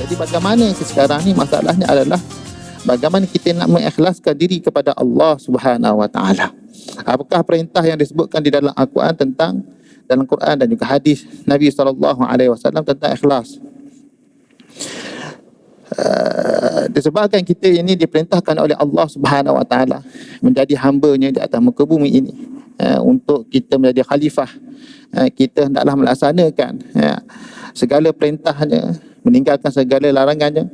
Jadi bagaimana sekarang ni masalahnya adalah bagaimana kita nak mengikhlaskan diri kepada Allah Subhanahu Wa Taala. Apakah perintah yang disebutkan di dalam Al-Quran tentang dalam Quran dan juga hadis Nabi SAW tentang ikhlas. Disebabkan kita ini diperintahkan oleh Allah Subhanahu Wa Taala menjadi hamba-Nya di atas muka bumi ini, untuk kita menjadi khalifah. Kita hendaklah melaksanakan segala perintahnya, meninggalkan segala larangannya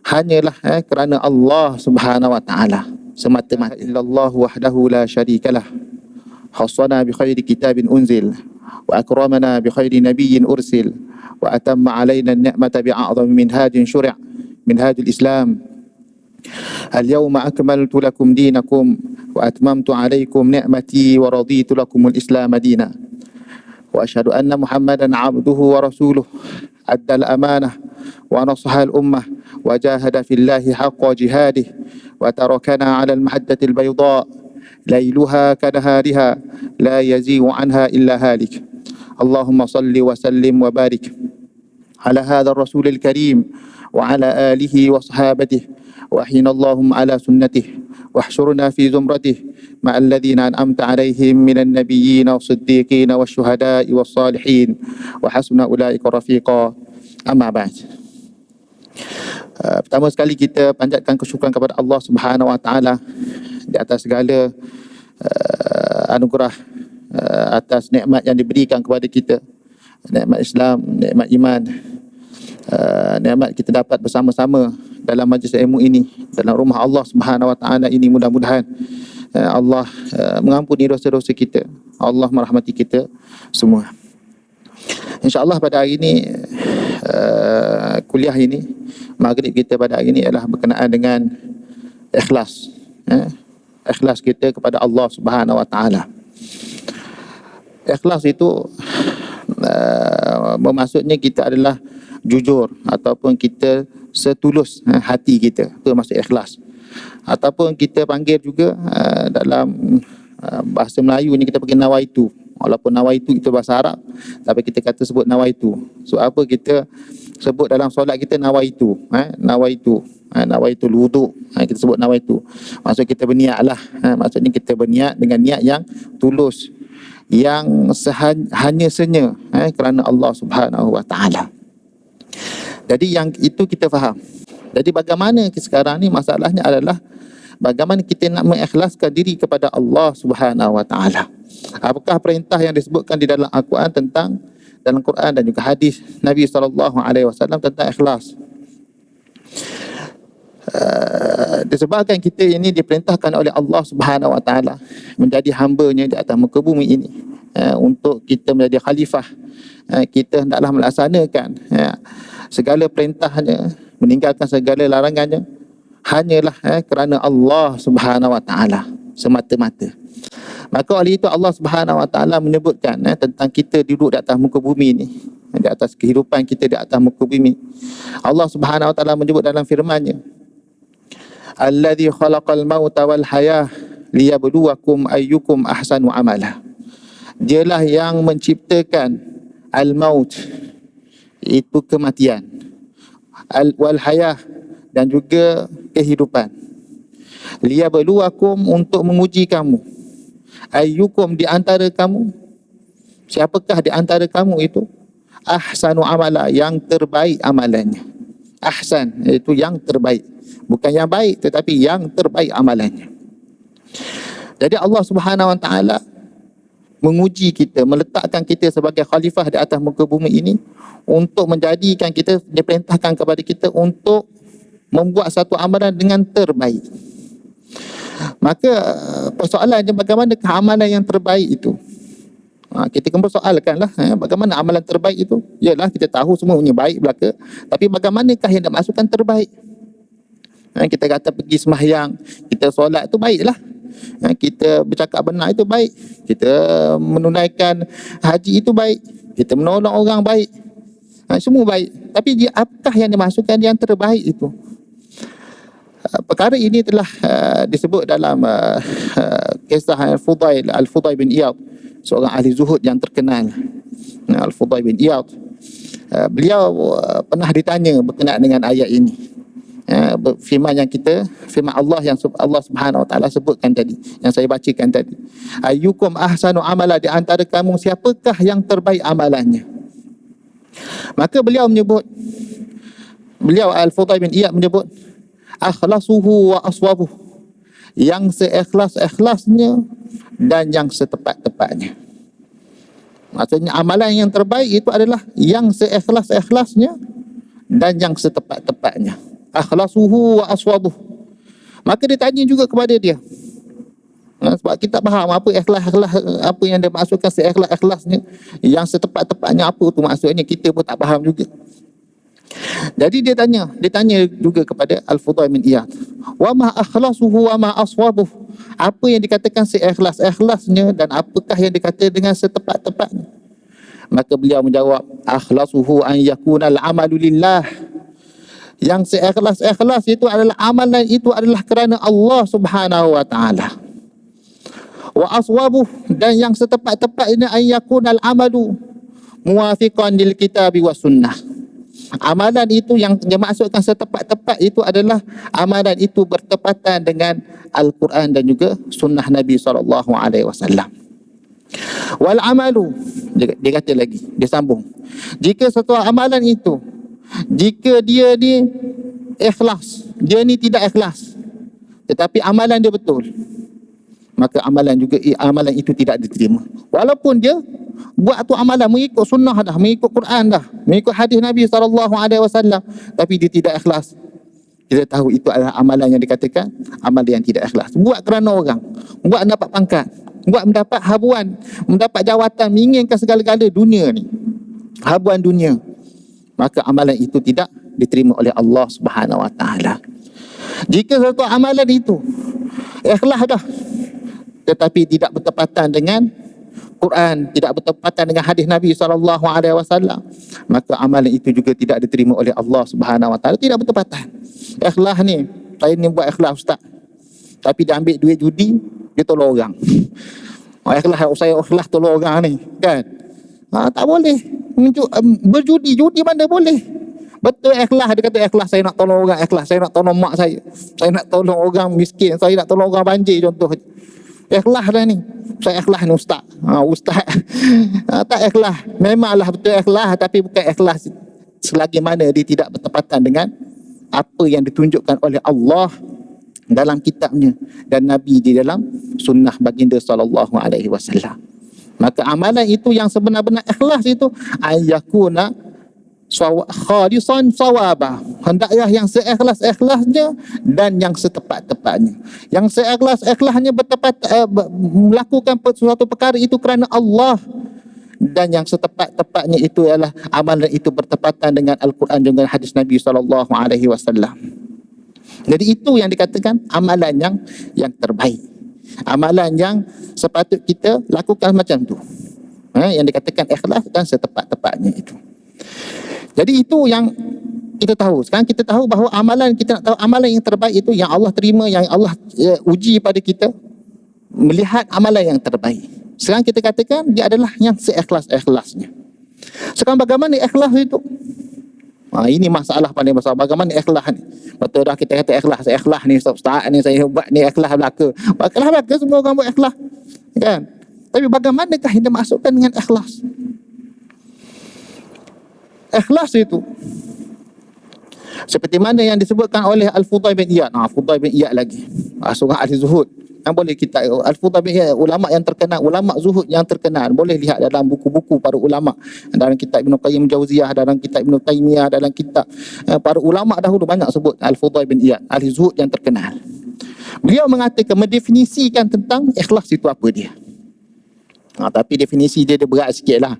hanyalah kerana Allah Subhanahu Wa Taala semata-mata. Illallah wahdahu la syarikalah, khassana bi khairi kitabin unzil, wa akramana bi khairi nabiyyin ursil, wa atamma alaina an-ni'mata bi a'zami minhajin syuri' minhajul Islam. Al-yawma akmaltu lakum dinakum wa atmamtu alaykum ni'mati wa raditu lakumul Islam madina. Wa asyhadu anna Muhammadan 'abduhu wa rasuluhu adda al-amanah wa nasaha al-ummah wa jahada fillahi haqqa jihadih wa tarakana 'ala al-mahaddati al-bayda lailuha kanahariha la yazighu 'anha illa halik. Allahumma salli wa sallim wa barik ala hadha ar-rasul al-karim wa ala alihi wa sahabatihi wa ahina Allahumma ala sunnatihi واحشرنا في زمرته مع الذين أنعمت عليهم من النبيين والصديقين والشهداء والصالحين وحسن أولئك رفيقا. أما بعد. Pertama sekali kita panjatkan kesyukuran kepada Allah Subhanahu Wa Taala di atas segala anugerah, atas nikmat yang diberikan kepada kita, nikmat Islam, nikmat iman, nikmat kita dapat bersama-sama dalam majlis ilmu ini, dalam rumah Allah Subhanahu Wa Taala ini. Mudah-mudahan Allah mengampuni dosa-dosa kita, Allah merahmati kita semua. InsyaAllah pada hari ini, kuliah ini, maghrib kita pada hari ini adalah berkenaan dengan ikhlas. Ikhlas kita kepada Allah Subhanahu Wa Taala. Ikhlas itu bermaksudnya kita adalah jujur ataupun kita setulus hati kita, itu maksud ikhlas. Ataupun kita panggil juga dalam bahasa Melayu ni kita panggil nawaitu. Walaupun nawaitu itu bahasa Arab, tapi kita kata sebut nawaitu. So apa kita sebut dalam solat kita nawaitu, nawaitul wudu, kita sebut nawaitu. Maksud kita berniatlah, maksudnya kita berniat dengan niat yang tulus, yang hanya senya kerana Allah Subhanahu Wa Taala. Jadi yang itu kita faham. Jadi bagaimana sekarang ni masalahnya adalah bagaimana kita nak mengikhlaskan diri kepada Allah Subhanahu Wa Taala. Apakah perintah yang disebutkan di dalam Al-Quran tentang dalam Quran dan juga hadis Nabi SAW tentang ikhlas. Disebabkan kita ini diperintahkan oleh Allah Subhanahu Wa Taala menjadi hamba-Nya di atas muka bumi ini, untuk kita menjadi khalifah. Kita hendaklah melaksanakan segala perintahnya, meninggalkan segala larangannya hanyalah kerana Allah Subhanahu Wa Taala semata-mata. Maka oleh itu Allah Subhanahu Wa Taala menyebutkan tentang kita duduk di atas muka bumi ini, di atas kehidupan kita di atas muka bumi. Allah Subhanahu Wa Taala menyebut dalam firman-Nya, Alladzi khalaqal mauta wal hayah liyabluwakum ayyukum ahsanu amala. Dialah yang menciptakan al-maut, itu kematian, wal hayah, dan juga kehidupan. Liyabluwakum, untuk menguji kamu, ayyukum, di antara kamu, siapakah di antara kamu itu, ahsanu amala, yang terbaik amalannya. Ahsan itu yang terbaik, bukan yang baik tetapi yang terbaik amalannya. Jadi Allah Subhanahu Wa Taala menguji kita, meletakkan kita sebagai khalifah di atas muka bumi ini untuk menjadikan kita, diperintahkan kepada kita untuk membuat satu amalan dengan terbaik. Maka persoalannya bagaimanakah amalan yang terbaik itu? Kita kena persoalkanlah bagaimana amalan terbaik itu. Yalah, kita tahu semuanya baik belaka, tapi bagaimanakah yang dimaksudkan terbaik? Kita kata pergi sembahyang, kita solat itu baiklah. Kita bercakap benar itu baik, kita menunaikan haji itu baik, kita menolong orang baik, semua baik. Tapi apakah yang dimaksudkan yang terbaik itu? Perkara ini telah disebut dalam kisah Al-Fudail bin Iyad, seorang ahli zuhud yang terkenal. Al-Fudail bin Iyad Beliau pernah ditanya berkenaan dengan ayat ini. Firman Allah yang Allah Subhanahu Wa Taala sebutkan tadi, yang saya bacakan tadi. Ayyukum ahsanu amala, di antara kamu siapakah yang terbaik amalannya? Maka beliau Al-Fudail bin Iyad menyebut, akhlasuhu wa aswabuh, yang seikhlas-ikhlasnya dan yang setepat-tepatnya. Maksudnya amalan yang terbaik itu adalah yang seikhlas-ikhlasnya dan yang setepat-tepatnya. Akhlasuhu wa aswabuh. Maka dia tanya juga kepada dia, sebab kita faham apa ikhlas, apa yang dia maksudkan seikhlas-ikhlasnya, yang setepat-tepatnya apa tu maksudnya, kita pun tak faham juga. Jadi dia tanya juga kepada Al-Fudail bin Iyad, wa ma akhlasuhu wa ma aswabuh, apa yang dikatakan seikhlas-ikhlasnya dan apakah yang dikatakan dengan setepat-tepatnya? Maka beliau menjawab, akhlasuhu an yakuna al-amalu lillah, yang seikhlas-ikhlas itu adalah amalan itu adalah kerana Allah Subhanahu Wa Taala. Wa aswabuh, dan yang setepat-tepatnya an yakuna al-amalu muwafiqan lil kitabi was sunnah. Amalan itu yang dimaksudkan setepat-tepat itu adalah amalan itu bertepatan dengan Al-Quran dan juga sunnah Nabi SAW. Wal amalu, dia kata lagi, dia sambung, jika satu amalan itu, jika dia ni ikhlas, dia ni tidak ikhlas, tetapi amalan dia betul, maka amalan itu tidak diterima. Walaupun dia buat tu amalan mengikut sunnah dah, mengikut Quran dah, mengikut hadis Nabi SAW, tapi dia tidak ikhlas, kita tahu itu adalah amalan yang dikatakan amalan yang tidak ikhlas. Buat kerana orang, buat mendapat pangkat, buat mendapat habuan, mendapat jawatan, menginginkan segala-gala dunia ni, habuan dunia, maka amalan itu tidak diterima oleh Allah Subhanahu Wa Taala. Jika satu amalan itu ikhlas dah, tetapi tidak bertepatan dengan Quran, tidak bertepatan dengan hadis Nabi SAW, maka amalan itu juga tidak diterima oleh Allah Subhanahu Wa Taala. Tidak bertepatan. Ikhlas ni, saya ni buat ikhlas ustaz, tapi dia ambil duit judi, dia tolong orang. Saya ikhlas tolong orang ni, kan? Tak boleh. Berjudi mana boleh? Betul ikhlas, dia kata ikhlas saya nak tolong orang, ikhlas saya nak tolong mak saya nak tolong orang miskin, saya nak tolong orang banjir contoh. Ikhlas dah ni, saya ikhlas ni ustaz. Ustaz tak ikhlas, memanglah betul ikhlas, tapi bukan ikhlas selagi mana dia tidak bertepatan dengan apa yang ditunjukkan oleh Allah dalam kitabnya dan Nabi di dalam sunnah baginda SAW. Maka amalan itu yang sebenar-benar ikhlas itu ayyakuna khalisan sawaba, hendaklah yang seikhlas-ikhlasnya dan yang setepat-tepatnya. Yang seikhlas-ikhlasnya melakukan suatu perkara itu kerana Allah, dan yang setepat-tepatnya itu adalah amalan itu bertepatan dengan Al-Quran dan hadis Nabi SAW. Jadi itu yang dikatakan amalan yang terbaik, amalan yang sepatut kita lakukan macam tu, yang dikatakan ikhlas dan setepat-tepatnya itu. Jadi itu yang kita tahu. Sekarang kita tahu bahawa kita nak tahu amalan yang terbaik itu yang Allah terima, yang Allah uji pada kita, melihat amalan yang terbaik. Sekarang kita katakan dia adalah yang seikhlas-ikhlasnya. Sekarang bagaimana ikhlas itu? Ini masalah paling besar. Bagaimana ikhlas ni? Betul dah kita kata ikhlas ni ustaz ni saya buat ni ikhlas belaka. Ikhlas belaka, semua orang buat ikhlas, kan? Tapi bagaimanakah yang dimaksudkan dengan ikhlas? Ikhlas itu seperti mana yang disebutkan oleh Al-Fudail bin Iyad. Fudail bin Iyad lagi, seorang ahli zuhud, yang boleh kita, Al-Fudail bin Iyad, ulama yang terkenal, ulama zuhud yang terkenal, boleh lihat dalam buku-buku para ulama, dalam kitab Ibn Qayyim Jauziyah, dalam kitab Ibn Taymiyah, dalam kitab para ulama dahulu banyak sebut Al-Fudail bin Iyad, ahli zuhud yang terkenal. Beliau mengatakan, mendefinisikan tentang ikhlas itu apa dia. Tapi definisi dia berat sikit lah,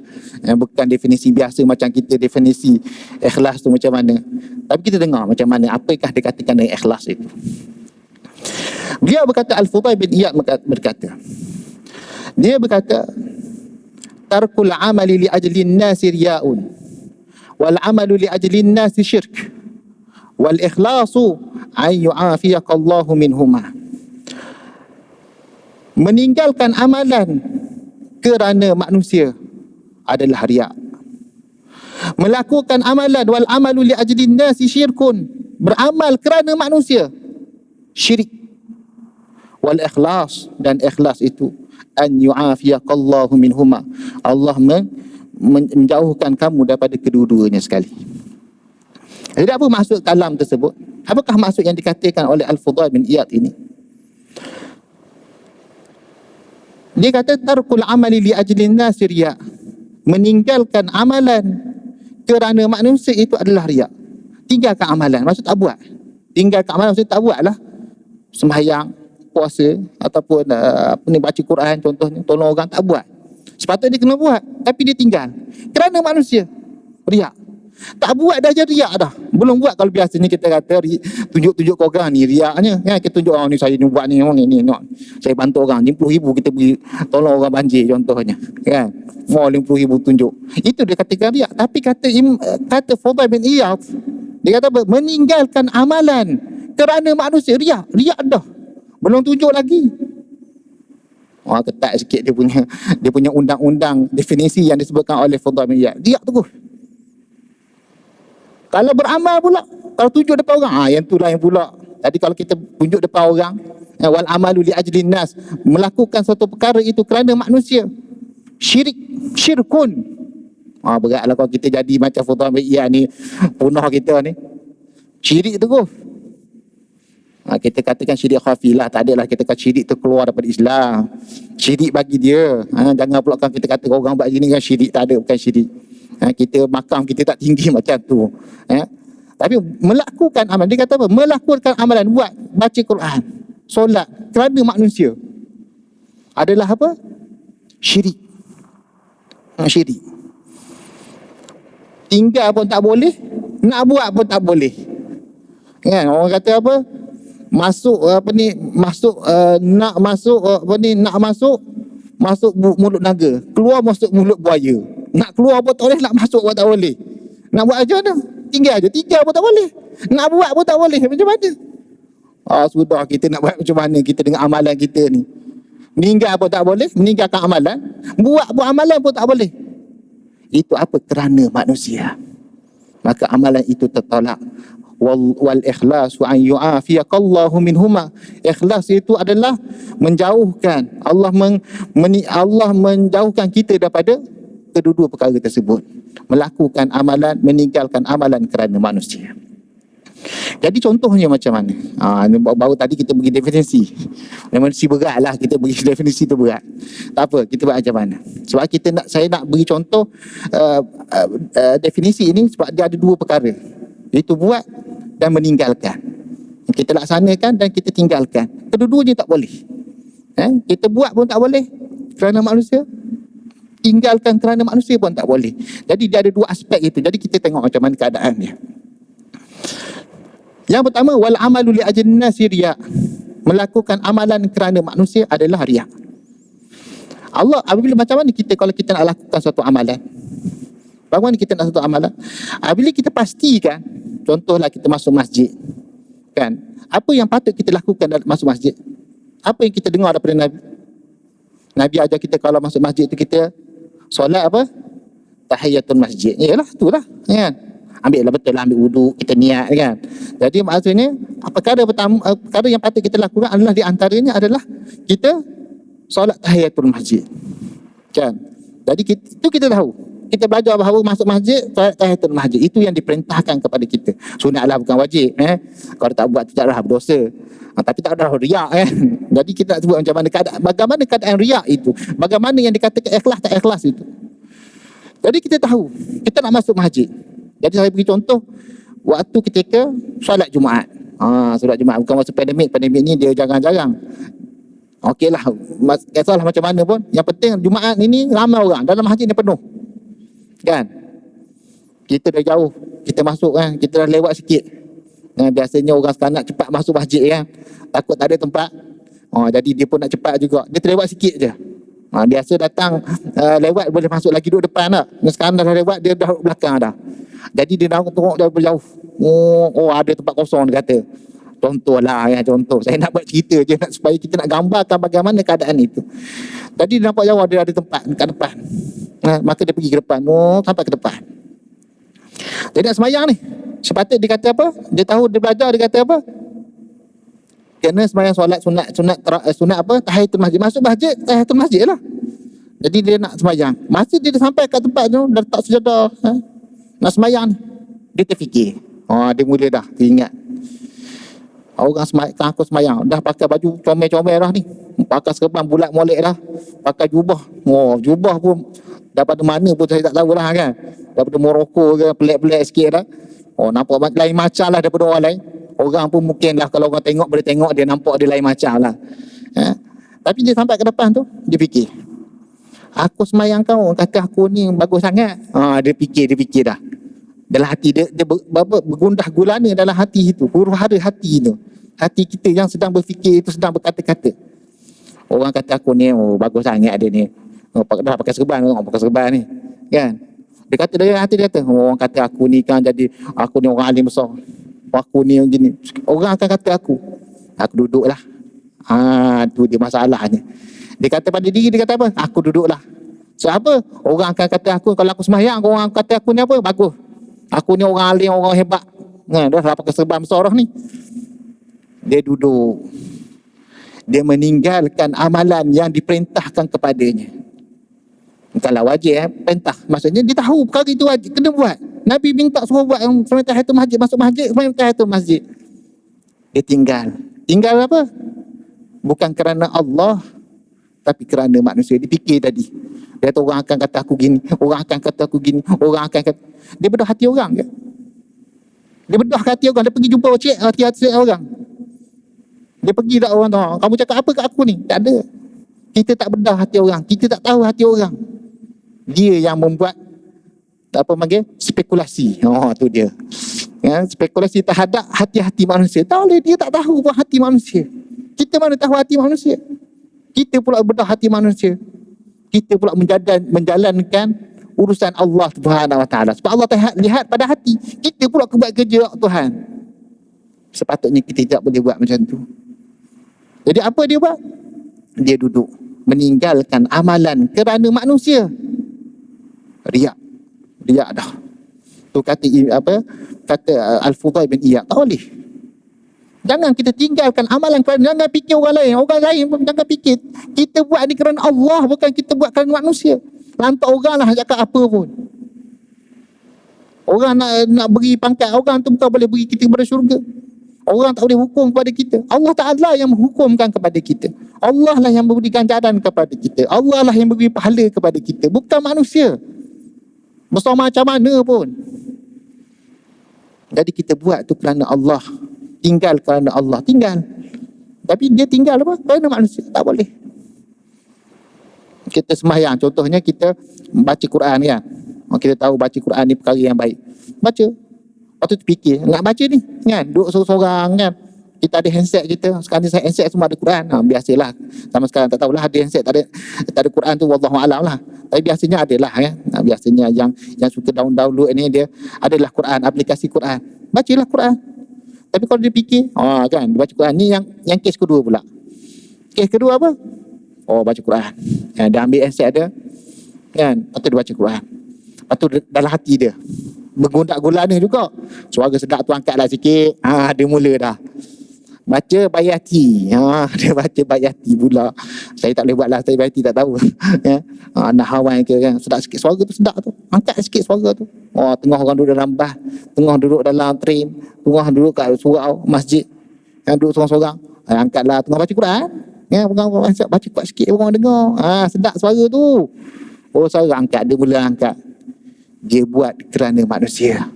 bukan definisi biasa macam kita definisi ikhlas tu macam mana. Tapi kita dengar macam mana, apakah dikatakan dengan ikhlas itu. Beliau berkata, Al-Fudail bin Iyad berkata, dia berkata, tarkul amali li ajlin nasi riya'un, wal amalu li ajlin nasi syirk, wal ikhlasu an yu'afiyaqallahu minhuma. Meninggalkan amalan kerana manusia adalah riak, Melakukan amalan, wal amalu li ajlin nasi syirkun, beramal kerana manusia, syirik. Wal ikhlas, dan ikhlas itu an yu'afiyaqallahu minhuma, Allah menjauhkan kamu daripada kedua-duanya sekali. Jadi apa maksud kalam tersebut? Apakah maksud yang dikatakan oleh Al-Fudail bin Iyad ini? Dia kata tarkul amali li ajlin nasi riya, meninggalkan amalan kerana manusia itu adalah riya. Tinggalkan amalan, maksud tak buat. Tinggalkan amalan maksud tak buat lah. Sembahyang, puasa, ataupun baca Quran contohnya, tolong orang, tak buat. Sepatutnya dia kena buat, tapi dia tinggal kerana manusia, riya. Tak buat dah jadi riak dah. Belum buat, kalau biasanya kita kata tunjuk-tunjuk ke orang ni riaknya, ya, kita tunjuk orang ni, saya ni buat ni, saya bantu orang 50,000 kita pergi tolong orang banjir contohnya, kan, mau 50,000 tunjuk, itu dia katakan riak. Tapi kata Fudail bin Iyad, dia kata meninggalkan amalan kerana manusia, riak dah, belum tunjuk lagi. Ketat sikit dia punya undang-undang definisi yang disebutkan oleh Fudail bin Iyad. Riak tu. Kalau beramal pula, kalau tunjuk depan orang, yang itulah yang pula. Tadi kalau kita tunjuk depan orang, wal amalu li ajlin nas, melakukan satu perkara itu kerana manusia, syirkun. Beratlah kalau kita jadi macam Fudail bin Iyad ni, punah kita ni. Syirik tu. Kita katakan syirik khafi lah, tak adalah kita kata syirik tu keluar daripada Islam. Syirik bagi dia. Jangan pula kan kita kata orang buat gini kan syirik, tak ada, bukan syirik. Kita makam kita tak tinggi macam tu. Tapi melakukan amalan, dia kata apa? Melakukan amalan, buat, baca Quran, solat kerana manusia adalah apa? Syirik. Syirik. Tinggal pun tak boleh, nak buat pun tak boleh. Kan orang kata apa? Masuk mulut naga, keluar masuk mulut buaya. Nak keluar pun tak boleh, nak masuk pun tak boleh. Nak buat macam mana? Tinggal pun tak boleh. Nak buat pun tak boleh. Macam mana? Sudah, kita nak buat macam mana kita dengan amalan kita ni? Meninggal pun tak boleh, meninggalkan amalan. Buat amalan pun tak boleh. Itu apa? Kerana manusia. Maka amalan itu tertolak. Wal ikhlas wa an yu'afiyaqallahu minhuma. Ikhlas itu adalah menjauhkan Allah menjauhkan kita daripada kedua-dua perkara tersebut. Melakukan amalan, meninggalkan amalan kerana manusia. Jadi contohnya macam mana? Baru tadi kita bagi definisi. Definisi berat lah, kita bagi definisi tu berat. Tak apa, kita buat macam mana? Sebab saya nak beri contoh definisi ini sebab dia ada dua perkara. Iaitu buat dan meninggalkan. Kita laksanakan dan kita tinggalkan. Kedua-duanya tak boleh. Kita buat pun tak boleh kerana manusia. Tinggalkan kerana manusia pun tak boleh. Jadi dia ada dua aspek itu. Jadi kita tengok macam mana keadaannya. Yang pertama, wal amalu li ajlin nasi riya. Melakukan amalan kerana manusia adalah riya. Allah, apabila macam mana kita kalau kita nak lakukan satu amalan? Bagaimana kita nak satu amalan? Apabila kita pastikan, contohlah kita masuk masjid, kan? Apa yang patut kita lakukan dalam masuk masjid? Apa yang kita dengar daripada Nabi? Nabi ajar kita kalau masuk masjid itu kita solat apa? Tahiyatul masjid. Yalah, itulah, kan? Ambillah betul lah, ambil wuduk, kita niat, kan? Jadi maksudnya perkara yang patut kita lakukan adalah di antaranya adalah kita solat tahiyatul masjid. Kan? Jadi itu kita tahu. Kita belajar bahawa masuk masjid, tahiyatul masjid itu yang diperintahkan kepada kita. Sunat lah, bukan wajib. Kalau tak buat tidaklah berdosa. Tapi tak ada riak, kan? Jadi kita nak sebut macam mana bagaimana keadaan riak itu, bagaimana yang dikatakan ikhlas tak ikhlas itu. Jadi kita tahu kita nak masuk masjid. Jadi saya beri contoh waktu ketika solat Jumaat. Solat Jumaat bukan masa pandemik ni dia jarang-jarang. Okeylah, kisahlah macam mana pun, yang penting Jumaat ini ramai orang, dalam masjid ni penuh. Kan? Kita dah jauh, kita masuk, kan, kita dah lewat sikit. Biasanya orang sekarang nak cepat masuk masjid, kan, takut tak ada tempat. Jadi dia pun nak cepat juga, dia terlewat sikit je. Biasa datang lewat boleh masuk lagi duduk depan tak. Sekarang dah lewat, dia dah belakang dah. Jadi dia dah tengok dah berjauh. Ada tempat kosong, dia kata. Contohlah, ya, contoh. Saya nak buat cerita je supaya kita nak gambarkan bagaimana keadaan itu. Jadi dia nampak jauh, dia ada tempat dekat depan. Maka dia pergi ke depan, sampai ke depan. Dia nak semayang ni, sepatutnya dia kata apa? Dia tahu, dia belajar, dia kata apa? Kena semayang solat sunat apa? Tahiyatul masjid. Masuk masjid, tahiyatul masjid lah. Jadi dia nak semayang. Masa dia dah sampai kat tempat tu, dah letak sejadah, nak semayang ni, dia terfikir. Dia mula dah teringat, orang aku semayang dah pakai baju comel-comel dah ni, pakai serban bulat molek dah, pakai jubah. Jubah pun daripada mana pun saya tak tahu lah kan, daripada Morocco ke, pelik-pelik sikit dah. Nampak lain macam lah daripada orang lain. Orang pun mungkin lah, kalau orang tengok, boleh tengok dia nampak dia lain macam lah. Tapi dia sampai ke depan tu, dia fikir, aku semayang kau, kata aku ni bagus sangat. Dia fikir dah. Dalam hati dia bergundah gulana dalam hati itu, huru hara hati itu. Hati kita yang sedang berfikir itu sedang berkata-kata. Orang kata aku ni bagus sangat dia ni. Dah pakai serban, orang pakai serban ni. Kan? Dia kata dari hati dia kata, orang kata aku ni kan jadi, aku ni orang alim besar. Aku ni gini. Orang akan kata aku duduklah. Tu dia masalahnya. Dia kata pada diri dia kata apa? Aku duduklah. Siapa? Orang akan kata aku, kalau aku sembahyang, orang kata aku ni apa? Bagus. Aku ni orang alim, orang hebat. Dah pakai serban besar dah ni. Dia duduk. Dia meninggalkan amalan yang diperintahkan kepadanya. Kalau wajib perintah, maksudnya dia tahu perkara itu wajib, kena buat. Nabi minta suruh buat yang semayang tahiyatul masjid, masuk masjid, semayang tahiyatul masjid. Dia tinggal apa? Bukan kerana Allah, tapi kerana manusia. Dia fikir tadi, dia kata orang akan kata aku gini, orang akan kata aku gini, orang akan kata. Dia bedah hati orang ke? Dia bedah hati orang. Dia pergi jumpa hati-hati orang. Dia pergi tak orang tu, kamu cakap apa kat aku ni? Tak ada. Kita tak bedah hati orang, kita tak tahu hati orang. Dia yang membuat apa panggil spekulasi. Tu dia. Spekulasi terhadap hati-hati manusia. Tak boleh, dia tak tahu pun hati manusia. Kita mana tahu hati manusia? Kita pula bedah hati manusia. Kita pula menjalankan urusan Allah Subhanahu Wa Taala. Sebab Allah lihat pada hati. Kita pula buat kerja Tuhan. Sepatutnya kita tidak boleh buat macam tu. Jadi apa dia buat? Dia duduk meninggalkan amalan kerana manusia. Riak dah. Tu kata Al-Fudail bin Iyad, tak boleh. Jangan kita tinggalkan amalan kerana, jangan fikir orang lain pun jangan fikir. Kita buat ni kerana Allah, bukan kita buat kerana manusia. Lantak orang lah cakap apa pun. Orang nak beri pangkat orang tu bukan boleh beri kita kepada syurga. Orang tak boleh hukum kepada kita. Allah Ta'ala yang menghukumkan kepada kita. Allah lah yang memberi ganjaran kepada kita. Allah lah yang memberi pahala kepada kita, bukan manusia. Besar macam mana pun. Jadi kita buat tu kerana Allah. Tinggal kerana Allah. Tinggal. Tapi dia tinggal apa? Kerana manusia. Tak boleh. Kita sembahyang. Contohnya kita baca Quran kan. Kita tahu baca Quran ni perkara yang baik. Baca. Lepas tu terfikir, nak baca ni kan, duduk sorang-sorang kan. Kita ada handset kita, sekarang ni handset semua ada Quran. Biasalah, sama sekarang tak tahulah ada handset tak ada Quran tu, wallahualam lah. Tapi biasanya adalah kan. Biasanya yang suka download ni dia adalah Quran, aplikasi Quran. Bacalah Quran. Tapi kalau dia fikir, kan, dia baca Quran ni yang kes kedua pula. Kes kedua apa? Baca Quran. Dia ambil handset dia kan, lepas tu dia baca Quran. Lepas tu dalam hati dia bergundak gulana juga. Suara sedap tu angkatlah sikit. Dia mula dah baca Bayati. Dia baca Bayati pula. Saya tak boleh buat lah, saya Bayati tak tahu. Nahawan ke kan, sedap sikit suara tu, sedap tu. Angkat sikit suara tu. Tengah orang duduk dalam bas, tengah duduk dalam train, tengah duduk kat surau masjid, duduk sorang-sorang. Angkatlah tengah baca Quran. Orang baca kuat sikit, orang dengar. Sedap suara tu. Suara angkat, dia mula angkat. Dia buat kerana manusia,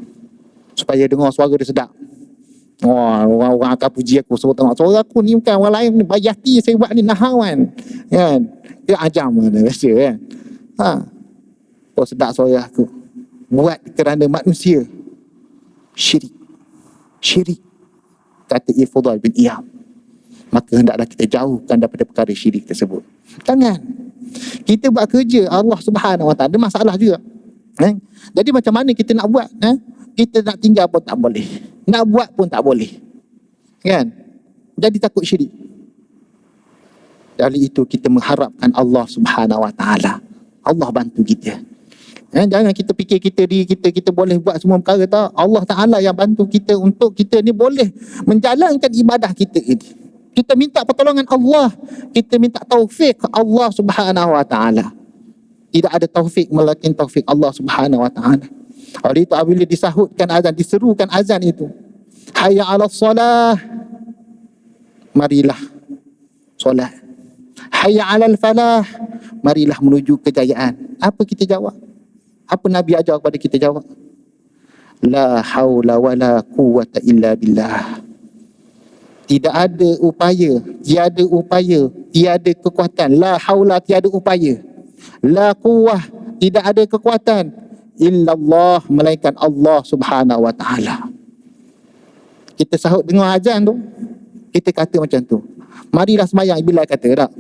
supaya dengar suara dia sedap. Orang akan puji aku, suruh tengok suara aku ni bukan orang lain ni, Bayati saya buat ni, Nahawan kan, dia ajam mana biasa kan. Sedap suara aku. Buat kerana manusia. Syirik kata Fudail bin Iyad. Maka hendaklah kita jauhkan daripada perkara syirik tersebut. Jangan kita buat kerja Allah Subhanahu Wa Taala, ada masalah juga. Jadi macam mana kita nak buat? Kita nak tinggal pun tak boleh, nak buat pun tak boleh kan. Jadi takut syirik. Dari itu kita mengharapkan Allah Subhanahu Wa Taala, Allah bantu kita. Jangan kita fikir kita boleh buat semua perkara tau. Allah Ta'ala yang bantu kita untuk kita ni boleh menjalankan ibadah kita ini. Kita minta pertolongan Allah, kita minta taufik Allah Subhanahu Wa Ta'ala. Tidak ada taufik melainkan taufik Allah Subhanahu Wa Ta'ala. Oleh itu apabila disahutkan azan, diserukan azan itu, hayya 'alas solah, marilah solat. Hayya 'alal falah, marilah menuju kejayaan. Apa kita jawab? Apa Nabi ajar kepada kita jawab? La haula wala quwwata illa billah. Tidak ada upaya, tiada kekuatan. La haula, tiada upaya. La quwwah, tidak ada kekuatan. Illallah, melainkan Allah Subhanahu Wa Ta'ala. Kita sahut dengar azan tu, kita kata macam tu. Marilah sembahyang. Bilal kata tak?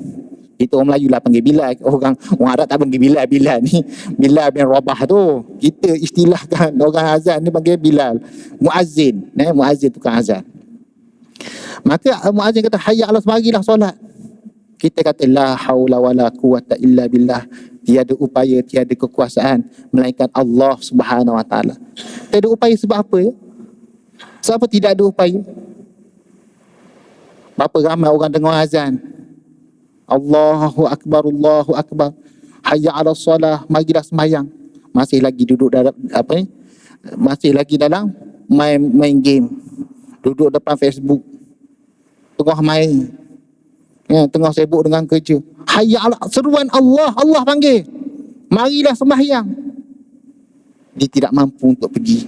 Itu orang Melayu lah panggil Bilal. Orang Arab tak panggil Bilal. Bilal ni Bilal bin Rabah tu. Kita istilahkan orang azan ni panggil Bilal. Muazzin. Muazzin tukang azan. Maka muazzin kata hayya 'alas, marilah solat. Kita kata la haula wala quwwata illa billah. Tiada upaya, tiada kekuasaan melainkan Allah Subhanahu Wa Ta'ala. Tiada upaya sebab apa ya? Sebab apa tidak ada upaya? Berapa ramai orang dengar azan, Allahu Akbar, Allahu Akbar, hayya 'alas solah, marilah sembahyang, masih lagi duduk dalam masih lagi dalam main game, duduk depan Facebook, tengah main, tengah sibuk dengan kerja. Hayya 'ala, seruan Allah, Allah panggil, marilah sembahyang. Dia tidak mampu untuk pergi.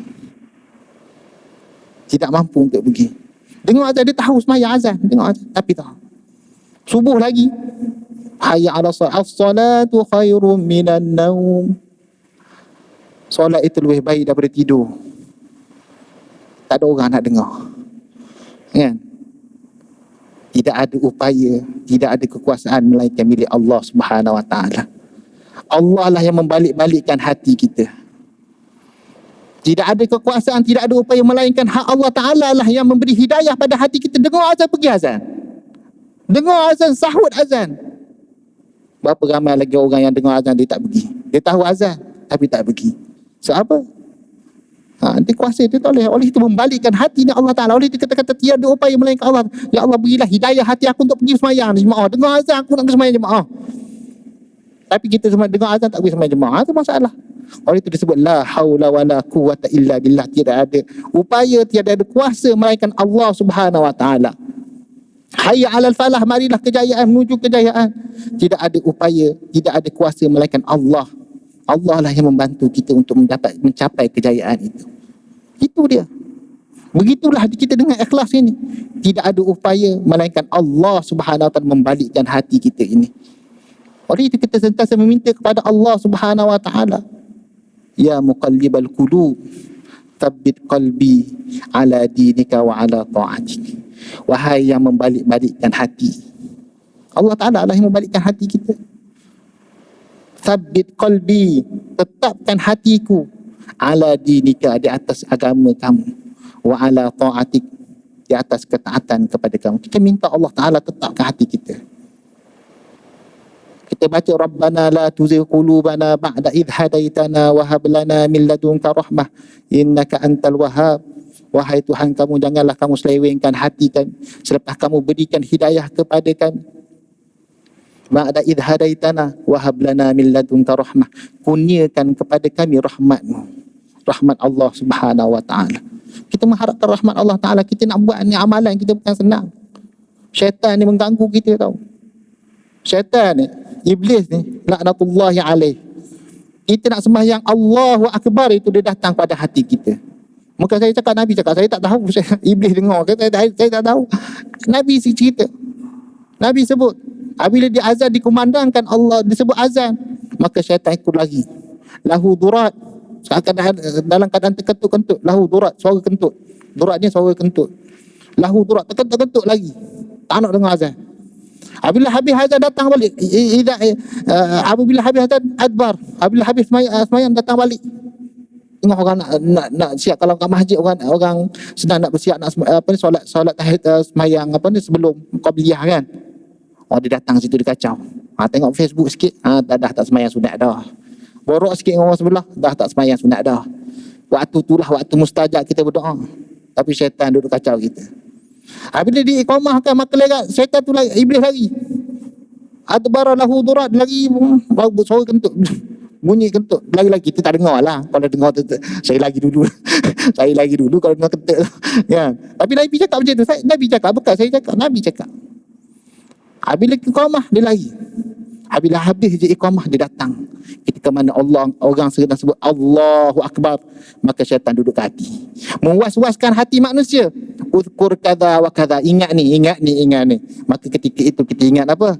Tidak mampu untuk pergi. Dengar azan, dia tahu sembahyang azan, dengar azan, tapi tahu. Subuh lagi, hayya 'ala solat, as-salatu khairum minan naum. Solat itu lebih baik daripada tidur. Tak ada orang nak dengar. Kan? Tidak ada upaya, tidak ada kekuasaan melainkan milik Allah Subhanahu Wa Ta'ala. Allah lah yang membalik-balikkan hati kita. Tidak ada kekuasaan, tidak ada upaya melainkan hak Allah Ta'ala lah yang memberi hidayah pada hati kita. Dengar azan, pergi azan. Dengar azan, sahut azan. Berapa ramai lagi orang yang dengar azan, dia tak pergi. Dia tahu azan, tapi tak pergi. Sebab apa? Dia kuasa, dia tak boleh. Oleh itu membalikkan hati ni Allah Ta'ala. Oleh itu kata-kata tiada upaya melainkan Allah. Ya Allah, berilah hidayah hati aku untuk pergi semayang jemaah. Dengar azan, aku nak pergi semayang jemaah. Tapi kita dengar azan tak pergi semayang jemaah. Itu masalah. Oleh itu disebut la haula wala quwwata illa billah. Tidak ada upaya, tiada ada kuasa melainkan Allah Subhanahu Wa Ta'ala. Hayya 'alal falah, marilah kejayaan, menuju kejayaan. Tidak ada upaya, tidak ada kuasa melainkan Allah. Allah lah yang membantu kita untuk mencapai kejayaan itu. Itu dia. Begitulah kita dengan ikhlas ini. Tidak ada upaya melainkan Allah Subhanahu Wa Ta'ala membalikkan hati kita ini. Oleh itu kita sentiasa meminta kepada Allah Subhanahu Wa Ta'ala. Ya muqallibal qulub, tsabbit qalbi ala dinika wa ala ta'atik. Wahai yang membalik-balikkan hati, Allah Ta'ala lah yang membalikkan hati kita. Tsabbit qalbi, tetapkan hatiku, ala dinika, di atas agama kamu, wa ala ta'atik, di atas ketaatan kepada kamu. Kita minta Allah Ta'ala tetapkan hati kita. Kita baca Rabbana la tuzigh qulubana ba'da idh hadaitana wa hab lana min ladunka rahmah innaka antal wahhab. Wahai Tuhan kamu, janganlah kamu selewengkan hati kami selepas kamu berikan hidayah kepada kami. Ba'da idh hadaitana wa hab lana min ladunka rahmah. Kurniakan kepada kami rahmat-Mu, rahmat Allah Subhanahu Wa Ta'ala. Kita mengharapkan rahmat Allah Ta'ala. Kita nak buat ni amalan kita bukan senang. Syaitan ni mengganggu kita tahu. Syaitan ni, iblis ni, laknatullahi alaih. Kita nak sembahyang Allahu Akbar, itu dia datang pada hati kita. Maka saya cakap, Nabi cakap, saya tak tahu. Iblis dengar, saya tak tahu. Nabi cerita, Nabi sebut, apabila dia azan, dikumandangkan Allah, disebut azan, maka syaitan ikut lagi. Lahu durat, dalam keadaan terkentut-kentut. Lahu durat, suara kentut. Durat ni suara kentut. Lahu durat, terkentut-kentut lagi. Tak nak dengar azan. Apabila habis azan datang balik. Apabila habis azan adbar. Apabila habis semayang datang balik. Tengok orang nak siap, kalau kat masjid orang sedang nak bersiap nak solat tahiyat semayang sebelum qabliyah kan. Oh, dia datang situ, dia kacau. Tengok Facebook sikit, dah tak semayang sunat dah. borok sikit dengan orang sebelah, dah tak sembahyang sunat dah. Waktu itulah waktu mustajab kita berdoa. Tapi syaitan duduk kacau kita. Bila diiqamahkan maka legat, syaitan tu lagi, iblis lagi. Adbara lahu durat, lagi suara kentut. Bunyi kentut. Lagi-lagi kita tak dengar lah. Kalau dengar tu, saya lagi dulu. Saya lagi dulu kalau dengar kentut. Ya. Tapi Nabi cakap macam tu. Nabi cakap, bukan saya cakap. Nabi cakap. Bila iqamah, dia lari. Bila habis je iqamah, dia datang. Ketika mana orang sedang sebut Allahu Akbar, maka syaitan duduk ke hati, mewas-waskan hati manusia. Uzkur kadha wa kadha, ingat ni. Maka ketika itu kita ingat apa?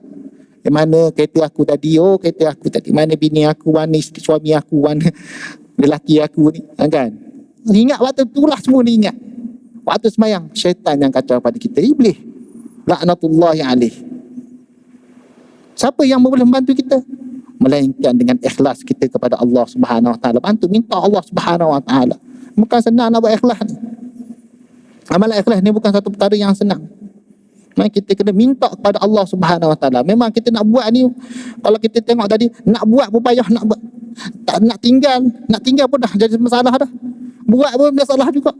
Mana kereta aku tadi, kereta aku tadi, mana bini aku, mana suami aku, mana lelaki aku ni, kan? Ingat waktu itulah semua ni ingat. Waktu semayang, syaitan yang kacau pada kita, iblis. Laknatullahi alaih. Siapa yang boleh membantu kita? Melainkan dengan ikhlas kita kepada Allah Subhanahu Wa Taala. Bantu minta Allah Subhanahu Wa Taala. Bukan senang nak buat ikhlas ni. Amalan ikhlas ni bukan satu perkara yang senang. Kita kena minta kepada Allah Subhanahu Wa Taala. Memang kita nak buat ni, kalau kita tengok tadi, nak buat pun payah, nak buat. Tak nak tinggal pun dah jadi masalah dah. Buat pun masalah juga.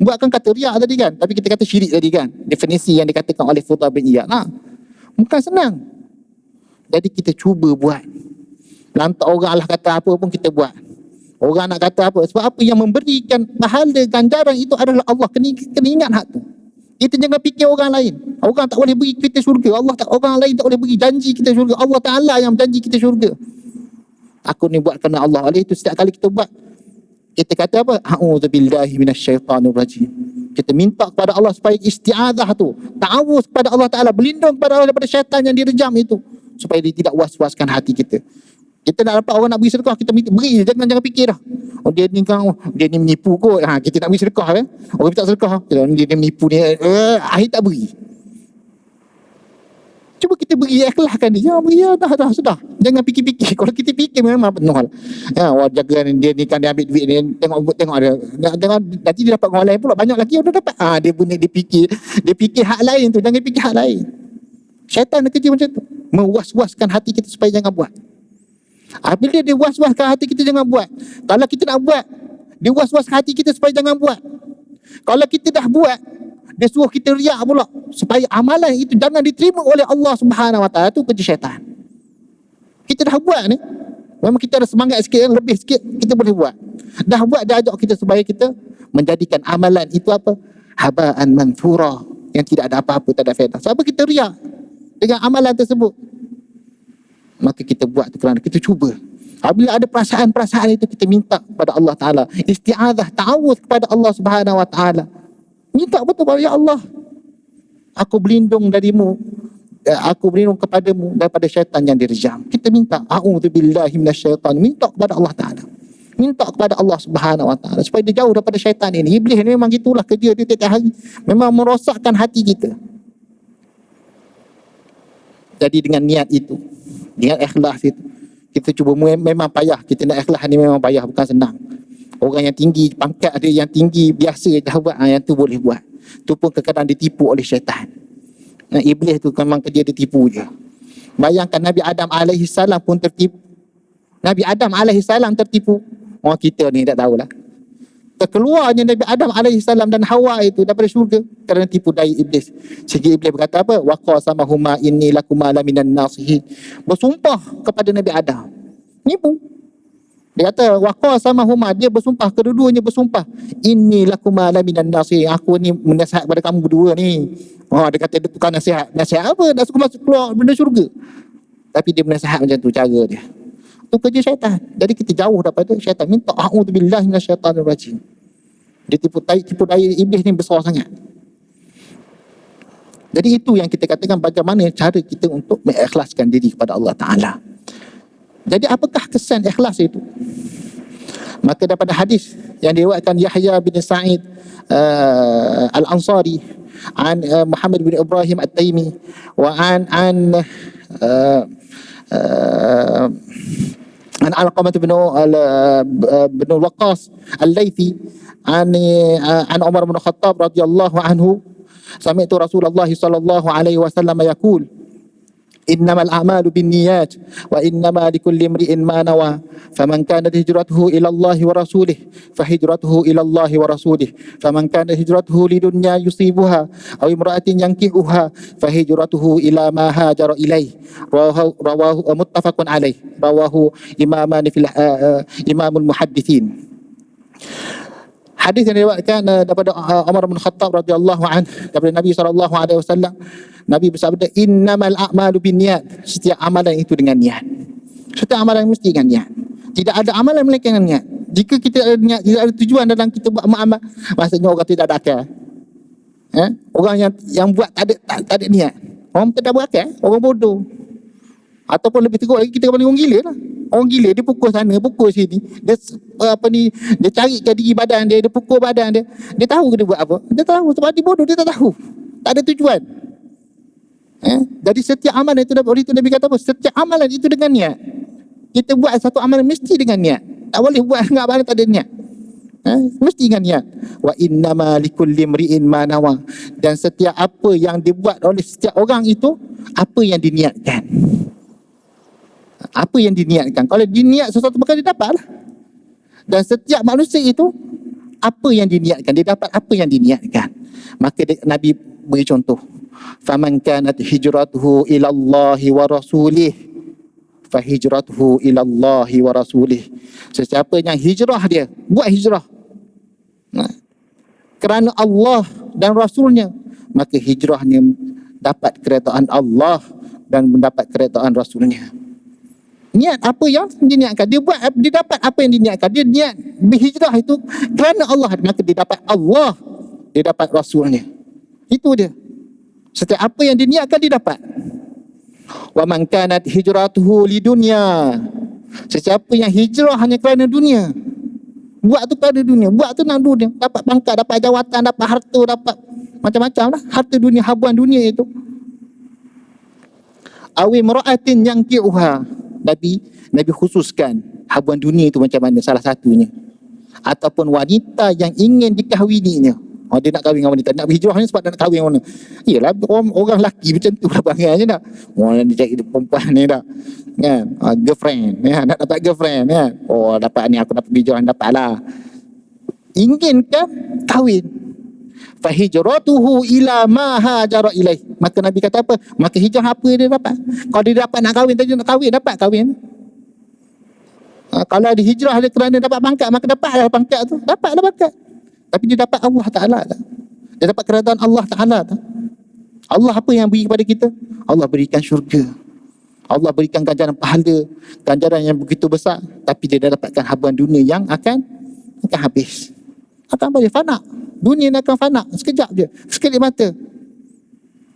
Buat kan kata riak tadi kan, tapi kita kata syirik tadi kan. Definisi yang dikatakan oleh Fudhal bin Iyad. Bukan senang. Jadi kita cuba buat. Lantak orang lah kata apa pun kita buat. Orang nak kata apa, sebab apa yang memberikan pahala ganjaran itu adalah Allah. Kena ingat hak tu. Kita jangan fikir orang lain. Orang tak boleh beri kita syurga. Orang lain tak boleh beri janji kita syurga. Allah Ta'ala yang janji kita syurga. Aku ni buat kerana Allah. Oleh itu setiap kali kita buat, kita kata apa? A'udzubillahi minasyaitanirrajim. Kita minta kepada Allah supaya isti'adzah tu, ta'awuz kepada Allah Ta'ala, berlindung kepada Allah daripada syaitan yang direjam itu, supaya dia tidak was-waskan hati kita. Kita nak dapat orang nak beri sedekah, kita beri, jangan fikir dah. Dia ni menipu kot. Kita nak beri sedekah kan. Orang minta sedekah, dia menipu ni. Akhir tak beri. Cuba kita beri, ikhlaskan dia. Beri dah sudah. Jangan fikir-fikir. Kalau kita fikir memang penuh lah. Orang jaga dia ni kan, dia ambil duit ni, tengok dia. Tengok nanti dia dapat orang lain pula banyak lagi dia dapat. Dia fikir hak lain tu, jangan fikir hak lain. Syaitan dia kerja macam tu. Mewas-waskan hati kita supaya jangan buat. Bila dia was-waskan hati kita jangan buat. Kalau kita nak buat, dia was-waskan hati kita supaya jangan buat. Kalau kita dah buat, dia suruh kita riak pula supaya amalan itu jangan diterima oleh Allah Subhanahu Wa Taala. Itu kerja syaitan. Kita dah buat ni, memang kita ada semangat sikit, lebih sikit, kita boleh buat. Dah buat, dia ajak kita supaya kita menjadikan amalan itu apa? Haba'an manthura, yang tidak ada apa-apa, tak ada faedah. Sebab kita riak dengan amalan tersebut. Maka kita buat tu kerana kita cuba. Apabila ada perasaan-perasaan itu, kita minta kepada Allah Ta'ala, isti'adzah, ta'awuz kepada Allah Subhanahu Wa Ta'ala. Minta betul kepada, ya Allah, aku berlindung darimu, aku berlindung kepadamu daripada syaitan yang direjam. Kita minta, a'udzubillahi minasyaitan, minta kepada Allah Ta'ala, minta kepada Allah Subhanahu Wa Ta'ala supaya dia jauh daripada syaitan ini. Iblis ni memang gitulah kerja dia tiap hari, memang merosakkan hati kita. Jadi dengan niat itu, dengan ikhlas itu, kita cuba, memang payah. Kita nak ikhlas ni memang payah, bukan senang. Orang yang tinggi, pangkat dia yang tinggi, biasa je buat, yang tu boleh buat. Tu pun kadang-kadang ditipu oleh syaitan. Iblis tu memang kerja dia tipu je. Bayangkan Nabi Adam AS pun tertipu. Nabi Adam AS tertipu. Orang kita ni tak tahulah. Terkeluarnya Nabi Adam AS dan Hawa itu daripada syurga kerana tipu daya iblis. Sehingga iblis berkata apa? Wa qasamahuma inni lakuma laminan nasihin. Bersumpah kepada Nabi Adam. Nipu. Dia kata wa qasamahuma, dia bersumpah, kedua-duanya bersumpah, inni lakuma laminan nasihin. Aku ni menasihat kepada kamu berdua ni. Dia kata dia bukan nasihat. Nasihat apa? Dah suka masuk keluar benda syurga. Tapi dia menasihat macam tu cara dia. Itu kerja syaitan. Jadi kita jauh daripada syaitan. Minta a'udzubillahi minasyaitanirrajim. Dia tipu daya iblis ni besar sangat. Jadi itu yang kita katakan bagaimana cara kita untuk mengikhlaskan diri kepada Allah Ta'ala. Jadi apakah kesan ikhlas itu? Maka daripada hadis yang diriwayatkan Yahya bin Sa'id Al-Ansari an Muhammad bin Ibrahim At-Taimi wa an Alqamah bin Waqqas Al-Laythi an Umar bin Khattab radhiyallahu anhu sami'tu Rasulullah sallallahu alaihi wasallam yaqul innamal a'malu binniyat wa innama likulli imri'in ma nawa faman kanat hijratuhu ila Allah wa rasulih fahijratuhu ila Allah wa rasulih faman kanat hijratuhu lidunya yusibuha aw imra'atin yankihuha fahijratuhu ila ma hajara ilaih. Rawahu muttafaqun alaih, rawahu imamul muhaddithin. Hadis yang diriwayatkan daripada Umar bin Khattab radhiyallahu anhu daripada Nabi sallallahu alaihi wasallam, Nabi bersabda, innamal a'malu binniyat, setiap amalan itu dengan niat. Setiap amalan mesti dengan niat. Tidak ada amalan melainkan dengan niat. Jika kita ada niat, tidak ada tujuan dalam kita buat amal, maksudnya orang tidak ada akal. Orang yang buat tak ada niat, orang tidak berakal, orang bodoh. Ataupun lebih teruk lagi, kita panggil orang gila lah. Orang gila, dia pukul sana, pukul sini. Dia dia carikan diri badan dia pukul badan dia. Dia tahu ke dia buat apa? Dia tahu, sebab dia bodoh, dia tak tahu. Tak ada tujuan. Jadi setiap amalan itu, oleh itu Nabi kata apa? Setiap amalan itu dengan niat. Kita buat satu amalan mesti dengan niat. Tak boleh buat dengan amalan tak ada niat. Mesti dengan niat. Wa innama likulli imri'in ma nawa. Dan setiap apa yang dibuat oleh setiap orang itu, apa yang diniatkan. Apa yang diniatkan. Kalau diniat sesuatu perkara, dia dapat lah. Dan setiap manusia itu, apa yang diniatkan, dia dapat apa yang diniatkan. Maka Nabi beri contoh, faman kanat hijratuhu ila Allah wa rasulih fa hijratuhu ila Allah wa rasulih. Sesiapa yang hijrah, dia buat hijrah kerana Allah dan Rasulnya, maka hijrahnya dapat keredaan Allah dan mendapat keredaan Rasulnya. Niat apa yang diniatkan, dia buat, dia dapat apa yang diniatkan. Dia niat berhijrah itu kerana Allah, maka dia dapat Allah, dia dapat Rasulnya. Itu dia. Setiap apa yang diniatkan, dia dapat. Wa man kanat hijratuhu lidunya, sesiapa yang hijrah hanya kerana dunia, buat tu kerana dunia, buat tu nak dunia, dapat pangkat, dapat jawatan, dapat harta, dapat macam-macam lah, harta dunia, habuan dunia itu. Awi mar'atin yanki'uha, Nabi khususkan habuan dunia itu macam mana, salah satunya. Ataupun wanita yang ingin dikahwininya. Dia nak kahwin dengan wanita, nak berhijrah ni sebab nak kahwin dengan mana. Yelah, orang lelaki macam tu lah perangai je tak. Orang dia cari perempuan ni tak, kan, girlfriend, nak dapat girlfriend, kan. Dapat ni, aku dapat berhijrah, dapat lah. Inginkan kahwin, fahijratuhu ila ma hajara ilaih. Maka Nabi kata apa? Maka hijrah apa dia dapat? Kalau dia dapat nak kahwin, tadi nak kahwin, dapat kahwin. Kalau dia hijrah dia kerana dapat pangkat, maka dapatlah pangkat tu, dapatlah pangkat. Tapi dia dapat Allah Ta'ala tak? Dia dapat keredaan Allah Ta'ala tak? Allah apa yang beri kepada kita? Allah berikan syurga, Allah berikan ganjaran pahala, ganjaran yang begitu besar. Tapi dia dah dapatkan habuan dunia yang akan habis, akan balik fana. Dunia ni akan fana, sekejap je, sekelip mata.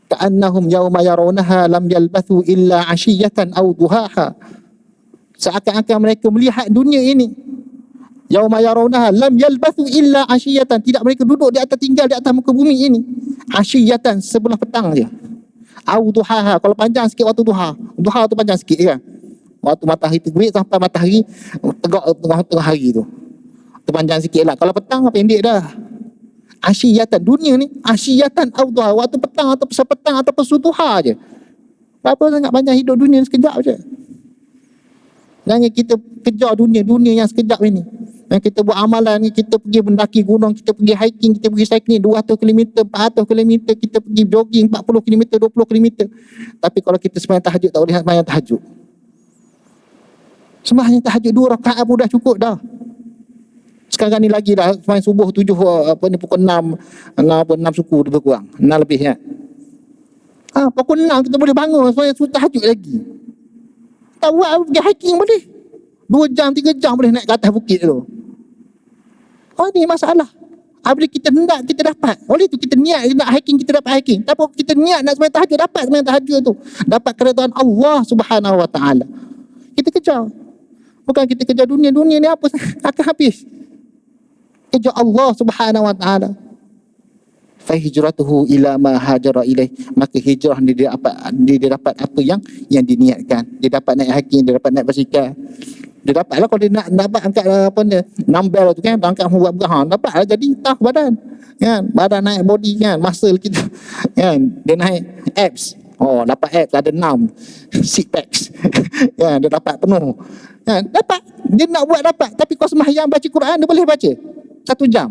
Ka'annahum yawma yarawnaha lam yalbathu illa ashiyatan aw duhaha. Seakan-akan mereka melihat dunia ini, yauma yarawnaha lam yalbathu illa ashiyatan, tidak mereka duduk di atas, tinggal di atas muka bumi ini, ashiyatan, sebelah petang je, au duhaha, kalau panjang sikit waktu duha tu panjang sikit kan, waktu matahari terbit sampai matahari tegak tengah hari tu panjang sikit lah. Kalau petang pendek dah. Ashiyatan, dunia ni ashiyatan au duha, waktu petang atau sepetang atau pesutuha je. Berapa sangat panjang hidup dunia ni, sekejap je. Jangan kita kejar dunia yang sekejap ini. Yang kita buat amalan ni, kita pergi mendaki gunung, kita pergi hiking, kita pergi cycling 200 km, 400 km, kita pergi jogging 40 km, 20 km. Tapi kalau kita sembahyang tahajud, tak boleh sembahyang tahajud. Sembahyang tahajud 2 rakaat pun dah cukup dah. Sekarang ni lagi dah sembahyang subuh 7 pukul 6 suku lebih kurang, 6 lebih kan. Pukul 6 kita boleh bangun sembahyang tahajud lagi. Tak buat, pergi hiking boleh 2 jam, 3 jam boleh naik ke atas bukit tu. Ni masalah. Apabila kita hendak, kita dapat. Oleh tu kita niat nak hiking, kita dapat hiking. Tapi kita niat nak sembahyang tahajud, dapat sembahyang tahajud tu. Dapat keredaan Allah Subhanahu Wa Taala. Kita kejar. Bukan kita kejar dunia ni apa akan habis. Kejar Allah Subhanahu Wa Taala. Fa hijratuhu ila ma hajara ilaih, maka hijrah ni dia dapat apa yang diniatkan. Dia dapat naik hiking, dia dapat naik basikal. Dia dapatlah kalau dia nak dapat angkat dumbbell tu kan, angkat buat berat, dapatlah jadi tough badan. Kan? Badan naik, body kan, muscle kita. Kan? Dia naik abs. Oh, dapat abs ada 6 six packs. Ya, dia dapat penuh. Ya, dapat. Dia nak buat dapat. Tapi kau sembahyang baca Quran, dia boleh baca 1 jam.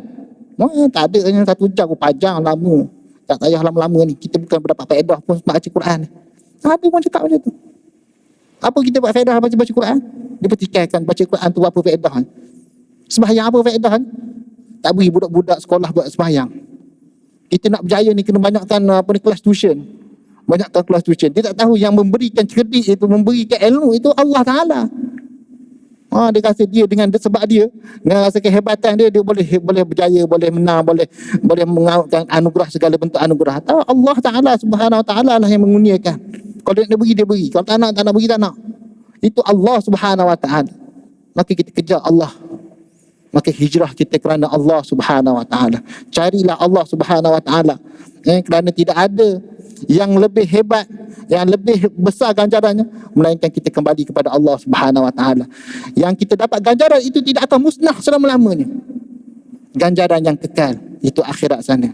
Oh, tak ada yang 1 jam. Panjang, lama. Tak payah lama-lama ni. Kita bukan berdapat faedah pun baca Quran. Ada pun cakap macam tu. Apa kita buat faedah baca Quran? Dia pertikaikan baca Quran tu apa faedah? Sembahyang apa faedah? Tak beri budak-budak sekolah buat sembahyang. Kita nak berjaya ni kena banyakkan kelas tuition. Banyakkan kelas tuition. Dia tak tahu yang memberikan kredit itu, memberikan ilmu itu Allah Ta'ala. Dia rasa dia sebab dia dengan rasa kehebatan dia boleh berjaya, boleh menang, boleh mengautkan anugerah, segala bentuk anugerah. Tahu Allah Ta'ala Subhanahu Wa Ta'ala lah yang mengurniakan. Kalau dia nak beri, dia beri. Kalau tak nak beri, tak nak. Itu Allah Subhanahu Wa Ta'ala. Maka kita kejar Allah. Maka hijrah kita kerana Allah Subhanahu Wa Ta'ala. Carilah Allah Subhanahu Wa Ta'ala. Kerana tidak ada yang lebih hebat, yang lebih besar ganjarannya melainkan kita kembali kepada Allah Subhanahu Wa Ta'ala. Yang kita dapat ganjaran itu tidak akan musnah selama-lamanya. Ganjaran yang kekal itu akhirat sana.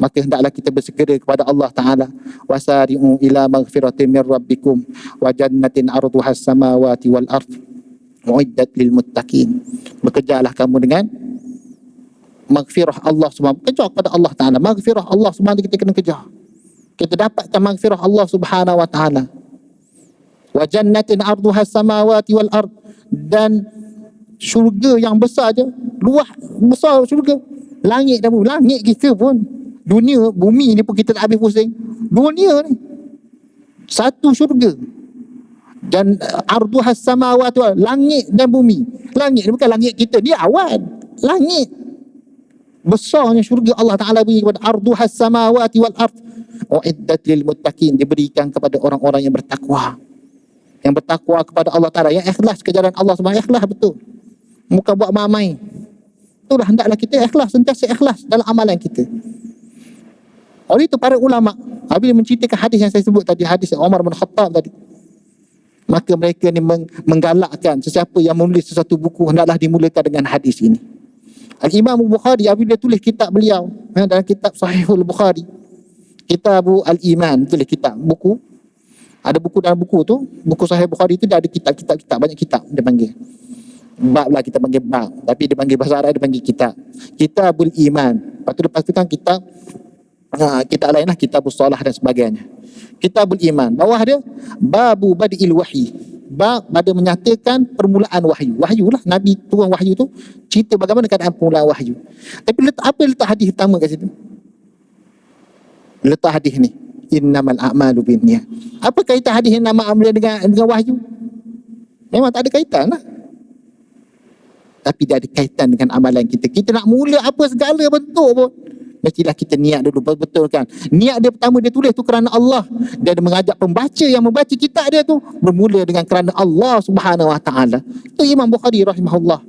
Maka hendaklah kita bersegera kepada Allah Ta'ala. Wasari'u ila maghfiratin min rabbikum wa jannatin arduhas samawati wal ardh mu'iddat lil muttaqin. Bekerjalah kamu dengan maghfirah Allah Subhanahu. Kejar kepada Allah Ta'ala. Maghfirah Allah Subhanahu kita kena kejar. Kita dapatkan maghfirah Allah Subhanahu Wa Ta'ala. Wa jannatin arduhas samawati wal ardh, dan syurga yang besar je, luas besar syurga. Langit dah pun, langit kita pun, dunia, bumi ni pun kita tak habis pusing. Dunia ni satu syurga. Dan arduhas samawati wal, langit dan bumi. Langit ni bukan langit kita, dia awan. Langit besarnya syurga Allah Ta'ala beri kepada arduhas samawati wal ardh uiddat lil muttaqin, diberikan kepada orang-orang yang bertakwa. Yang bertakwa kepada Allah Ta'ala, yang ikhlas kejaran Allah Subhanahu. Ikhlas betul, bukan buat main-main. Itulah hendaklah kita ikhlas, sentiasa ikhlas dalam amalan kita. Oleh itu para ulama bila menceritakan hadis yang saya sebut tadi, hadis Umar bin Khattab tadi, maka mereka ni menggalakkan sesiapa yang menulis sesuatu buku hendaklah dimulakan dengan hadis ini. Al-Imam Bukhari apabila tulis kitab beliau dalam kitab Sahihul Bukhari, Kitabul Al-Iman, tulis kitab buku. Ada buku dalam buku tu, buku Sahih Bukhari tu dia ada kitab, banyak kitab dia panggil. Bab lah kita panggil bab, tapi dia panggil bahasa Arab dia panggil kitab. Kitabul Iman. Lepas tu kan kitab lain lah, Kitabus Salah dan sebagainya. Kitabul Iman, bawah dia Babu Badi'il Wahyi, bab pada menyatakan permulaan wahyu. Wahyu lah, Nabi turun wahyu tu, cerita bagaimana keadaan permulaan wahyu. Tapi letak hadis pertama kat situ? Letak hadis ni, innamal a'malu binniyat. Apa kaitan hadis innamal a'malu dengan wahyu? Memang tak ada kaitan lah. Tapi dia ada kaitan dengan amalan kita. Kita nak mula apa segala bentuk pun, mestilah kita niat dulu, betul kan? Niat dia pertama dia tulis tu kerana Allah. Dia ada mengajak pembaca yang membaca kitab dia tu bermula dengan kerana Allah Subhanahu Wa Ta'ala. Itu Imam Bukhari rahimahullah.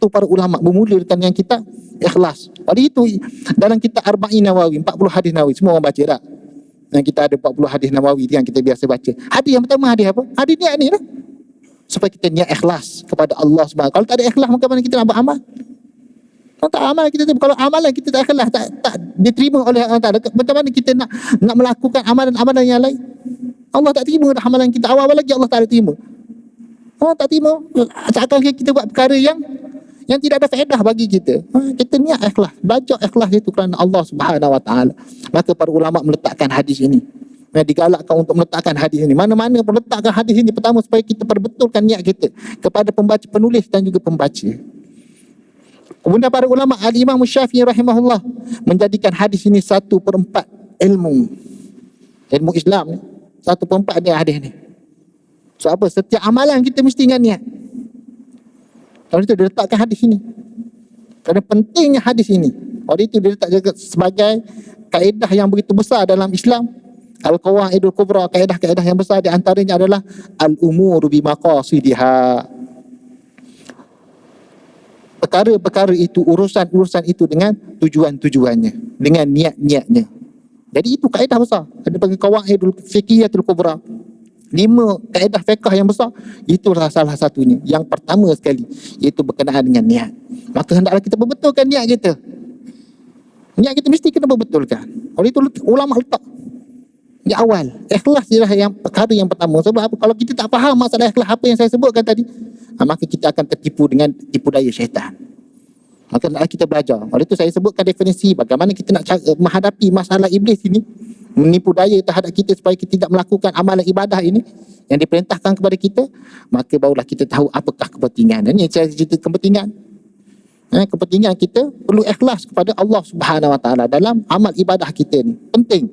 Itu para ulama bermula dengan kitab ikhlas. Oleh itu dalam kitab Arba'in Nawawi, 40 hadis Nawawi, semua orang baca tak? Dan kita ada 40 hadis Nawawi yang kita biasa baca. Hadis yang pertama hadis apa? Hadis niat ni lah. Supaya kita niat ikhlas kepada Allah Subhanahu. Kalau tak ada ikhlas, macam mana kita nak beramal? Kalau tak amal kita tu, kalau amalan kita tak ikhlas, tak diterima oleh Allah Ta'ala, macam mana kita nak melakukan amalan-amalan yang lain? Allah tak terima dah amalan kita. Awal-awal lagi Allah Ta'ala terima. Allah tak terima. Seakan kita buat perkara yang tidak ada faedah bagi kita. Kita niat ikhlas, belajar ikhlas itu kerana Allah Subhanahu Wa Ta'ala. Maka para ulama meletakkan hadis ini, digalakkan untuk meletakkan hadis ini. Mana-mana pun letakkan hadis ini pertama supaya kita perbetulkan niat kita kepada pembaca, penulis dan juga pembaca. Kemudian para ulama, Al-Imam Syafi'i rahimahullah menjadikan hadis ini 1/4 ilmu Islam ni. 1/4 dia hadis ni. So apa? Setiap amalan kita mesti ingat niat. Oleh itu dia letakkan hadis ini. Kerana pentingnya hadis ini. Oleh itu dia letak juga sebagai kaedah yang begitu besar dalam Islam. Al-Qawaidul Kubra, kaedah-kaedah yang besar, di antaranya adalah al-umuru bimaqasidiha. Perkara-perkara itu, urusan-urusan itu dengan tujuan-tujuannya, dengan niat-niatnya. Jadi itu kaedah besar. Ada panggil Qawaidul Fiqhiyatul Kubra. 5 kaedah fiqh yang besar, itulah salah satunya. Yang pertama sekali, iaitu berkenaan dengan niat. Maka hendaklah kita berbetulkan niat kita. Niat kita mesti kena berbetulkan. Oleh itu ulama letak Di awal, ikhlas ialah yang perkara yang pertama. Sebab apa? Kalau kita tak faham masalah ikhlas apa yang saya sebutkan tadi, maka kita akan tertipu dengan tipu daya syaitan. Maka hendaklah kita belajar. Oleh itu saya sebutkan definisi bagaimana kita nak menghadapi masalah iblis ini, menipu daya terhadap kita supaya kita tidak melakukan amalan ibadah ini yang diperintahkan kepada kita, maka barulah kita tahu apakah kepentingan. Ini saya cerita kepentingan. Kepentingan kita perlu ikhlas kepada Allah Subhanahu Wa Taala dalam amal ibadah kita ni. Penting.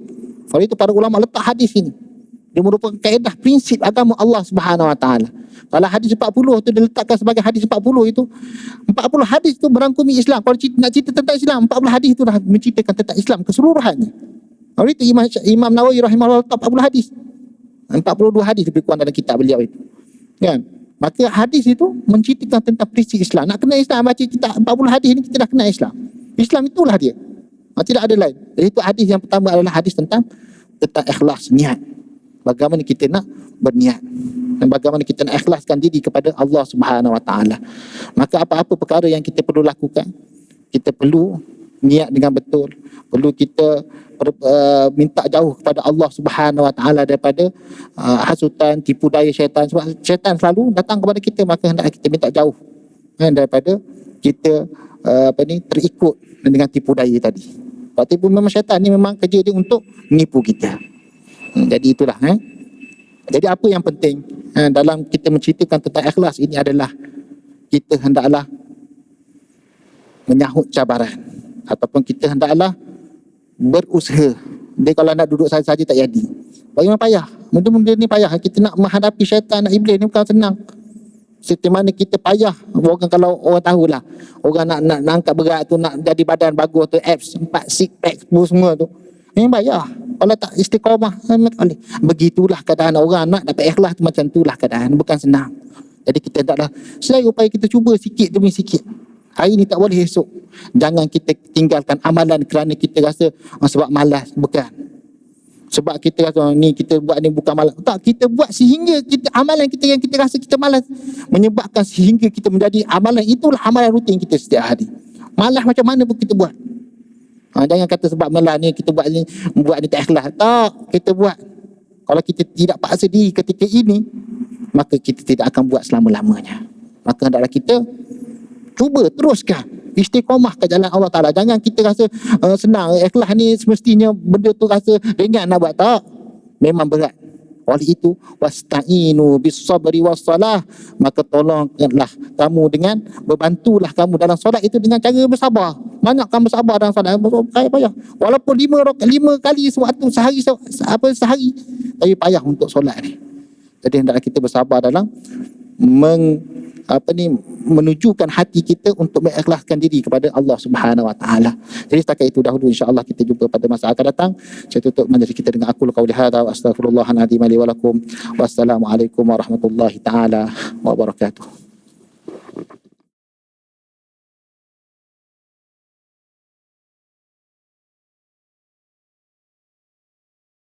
Oleh itu para ulama letak hadis ini. Dia merupakan kaedah prinsip agama Allah Subhanahu Wa Taala. Kalau hadis 40 tu diletakkan sebagai hadis 40 itu, 40 hadis tu merangkumi Islam. Kalau nak cerita tentang Islam, 40 hadis itu dah menceritakan tentang Islam keseluruhannya. Oleh itu Imam Nawawi rahimahullah letak 40 hadis. 42 hadis lebih kurang dalam kitab beliau itu. Kan? Maka hadis itu menceritakan tentang prinsip Islam. Nak kenal Islam, baca kitab 40 hadis ini kita dah kenal Islam. Islam itulah dia. Tidak ada lain. Itu hadis yang pertama adalah hadis tentang ikhlas, niat. Bagaimana kita nak berniat dan bagaimana kita nak ikhlaskan diri kepada Allah Subhanahu Wa Taala. Maka apa-apa perkara yang kita perlu lakukan, kita perlu niat dengan betul. Perlu kita minta jauh kepada Allah Subhanahu Wa Taala daripada hasutan, tipu daya syaitan. Sebab syaitan selalu datang kepada kita, maka hendak kita minta jauh daripada kita terikut dengan tipu daya tadi. Sebab tipu memang syaitan ni memang kerja dia untuk menipu kita. Jadi itulah. Jadi apa yang penting dalam kita menceritakan tentang ikhlas ini adalah kita hendaklah menyahut cabaran ataupun kita hendaklah berusaha. Dia kalau nak duduk saja-saja tak jadi. Bagaimana payah? Benda-benda ni payah. Kita nak menghadapi syaitan, nak iblis ni bukan senang. Seperti mana kita payah. Kalau orang tahulah, orang nak angkat berat tu, nak jadi badan bagus tu, abs 4 six pack semua tu, ini payah. Kalau tak istiqamah, begitulah keadaan orang nak dapat ikhlas tu, macam itulah keadaan, bukan senang. Jadi kita hendaklah selagi upaya kita cuba sikit demi sikit. Hari ni tak boleh, esok jangan kita tinggalkan amalan kerana kita rasa sebab malas. Bukan. Sebab kita rasa ni kita buat ni bukan malas. Tak, kita buat sehingga kita amalan kita yang kita rasa kita malas menyebabkan sehingga kita menjadi amalan itulah amalan rutin kita setiap hari. Malas macam mana pun kita buat. Jangan kata sebab malas ni kita buat ni tak ikhlas. Tak, kita buat. Kalau kita tidak paksa diri ketika ini, maka kita tidak akan buat selama-lamanya. Maka hendaklah kita cuba teruskan istiqamah ke jalan Allah Ta'ala. Jangan kita rasa senang. Ikhlas ni semestinya benda tu rasa ringan nak buat. Tak, memang berat. Oleh itu, wasta'inu bis-sabri was-salah, maka tolonglah kamu dengan, berbantulah kamu dalam solat itu dengan cara bersabar. Banyak kamu bersabar dalam solat. Payah. Walaupun 5 kali sewaktu sehari, tapi payah untuk solat ni. Jadi hendaklah kita bersabar dalam menunjukkan hati kita untuk mengikhlaskan diri kepada Allah Subhanahu Wa Taala. Jadi setakat itu dahulu, insya-Allah kita jumpa pada masa akan datang. Saya tutup majlis kita dengan aqul qauli hadza wa astaghfirullahal azim li wa lakum. Wassalamualaikum warahmatullahi taala wabarakatuh.